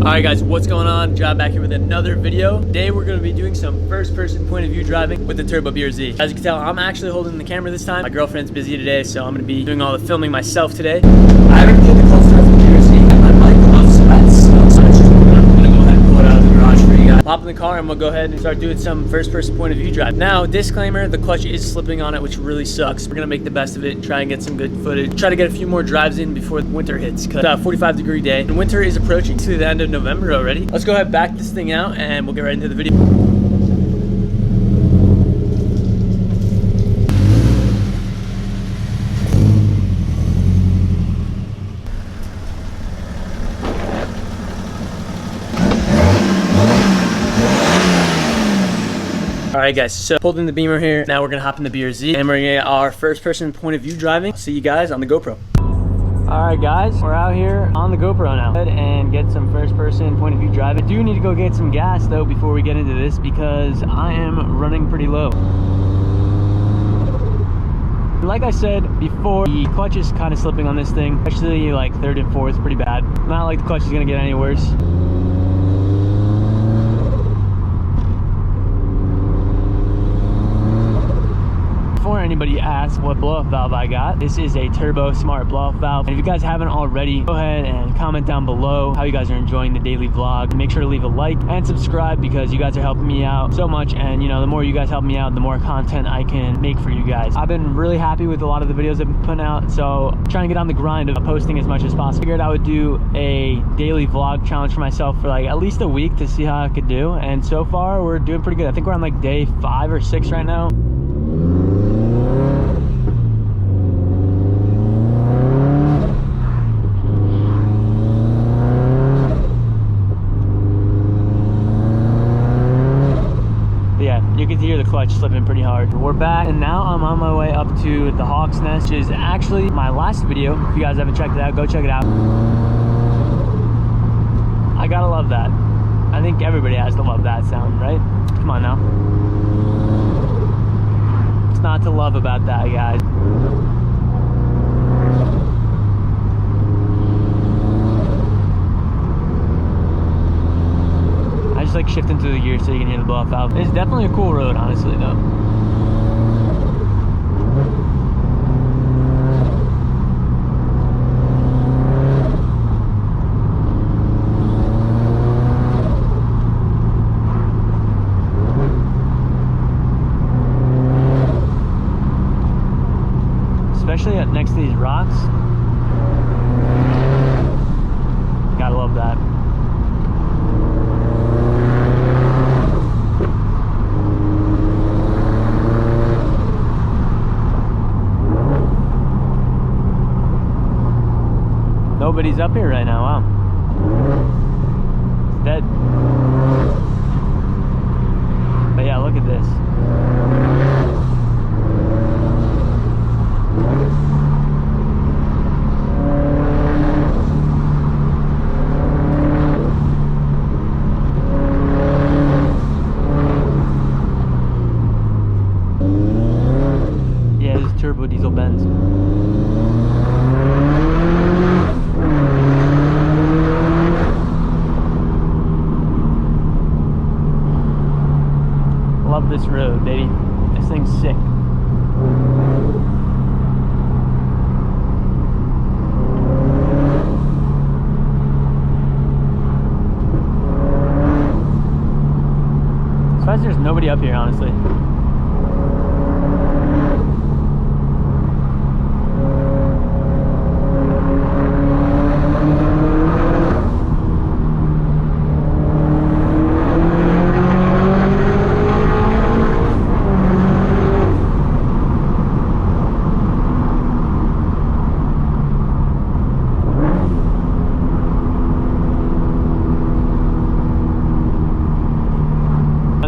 Alright guys, what's going on? John back here with another video. Today we're going to be doing some first person point of view driving with the Turbo Brz. As you can tell, I'm actually holding the camera this time. My girlfriend's busy today, so I'm going to be doing all the filming myself today. I haven't did the close start with the Brz. I might go off sweats, so I'm going to go ahead and pull it out of the garage for you guys. Hop in the car and we'll go ahead and start doing some first person point of view drive. Now, disclaimer, the clutch is slipping on it, which really sucks. We're going to make the best of it and try and get some good footage. Try to get a few more drives in before winter hits, because it's a 45-degree day and winter is approaching to the end of November already. Let's go ahead and back this thing out and we'll get right into the video. Alright guys, so pulled in the Beamer here. Now we're gonna hop in the Brz and we're gonna get our first person point of view driving. I'll see you guys on the GoPro. Alright guys, we're out here on the GoPro now. Go ahead and get some first person point of view driving. I do need to go get some gas though before we get into this because I am running pretty low. Like I said before, the clutch is kind of slipping on this thing, especially like third and fourth, pretty bad. Not like the clutch is gonna get any worse. Before anybody asks what blow-off valve I got, this is a Turbo Smart blow-off valve. And if you guys haven't already, go ahead and comment down below how you guys are enjoying the daily vlog. Make sure to leave a like and subscribe because you guys are helping me out so much, and you know, the more you guys help me out, the more content I can make for you guys. I've been really happy with a lot of the videos I've been putting out, so I'm trying to get on the grind of posting as much as possible. Figured I would do a daily vlog challenge for myself for like at least a week to see how I could do, and so far we're doing pretty good. I think we're on like day 5 or 6 right now. You can hear the clutch slipping pretty hard. We're back and now I'm on my way up to the Hawk's Nest, which is actually my last video. If you guys haven't checked it out, go check it out. I gotta love that. I think everybody has to love that sound, right? Come on now. What's not to love about that, guys? Just like shifting through the gears so you can hear the blow-off valve. It's definitely a cool road, honestly, though. Especially up next to these rocks. Gotta love that. Nobody's up here right now, wow. It's dead. But yeah, look at this. Yeah, this is turbo diesel Benz. Love this road, baby. This thing's sick. As far as there's nobody up here, honestly.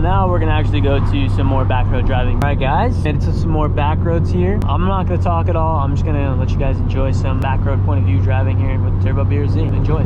Now we're gonna actually go to some more back road driving. All right guys, made it to some more back roads here. I'm not gonna talk at all. I'm just gonna let you guys enjoy some back road point of view driving here with Turbo Brz. Enjoy.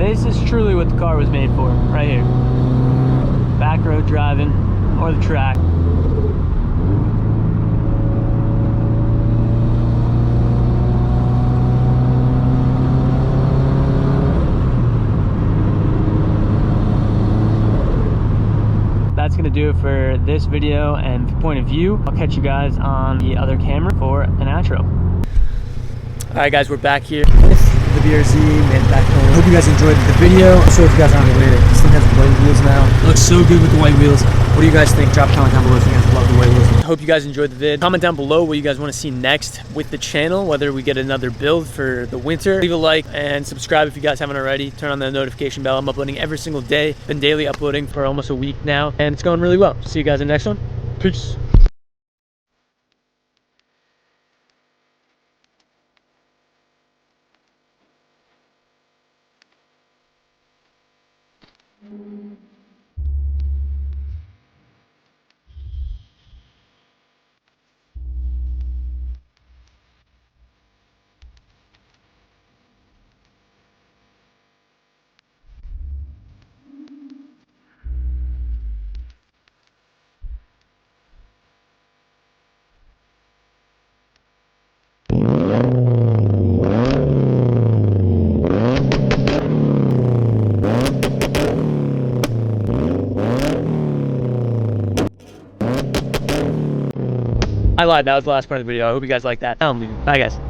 this is truly what the car was made for, right here. Back road driving, or the track. That's gonna do it for this video and point of view. I'll catch you guys on the other camera for an outro. All right, guys, we're back here with the BRZ, made it back home. Hope you guys enjoyed the video. I'm sure if you guys aren't aware, this thing has white wheels now. It looks so good with the white wheels. What do you guys think? Drop a comment down below if you guys love the white wheels. Hope you guys enjoyed the vid. Comment down below what you guys want to see next with the channel, whether we get another build for the winter. Leave a like and subscribe if you guys haven't already. Turn on the notification bell. I'm uploading every single day. Been daily uploading for almost a week now, and it's going really well. See you guys in the next one. Peace. I lied, that was the last part of the video. I hope you guys like that. I'm leaving. Bye, guys.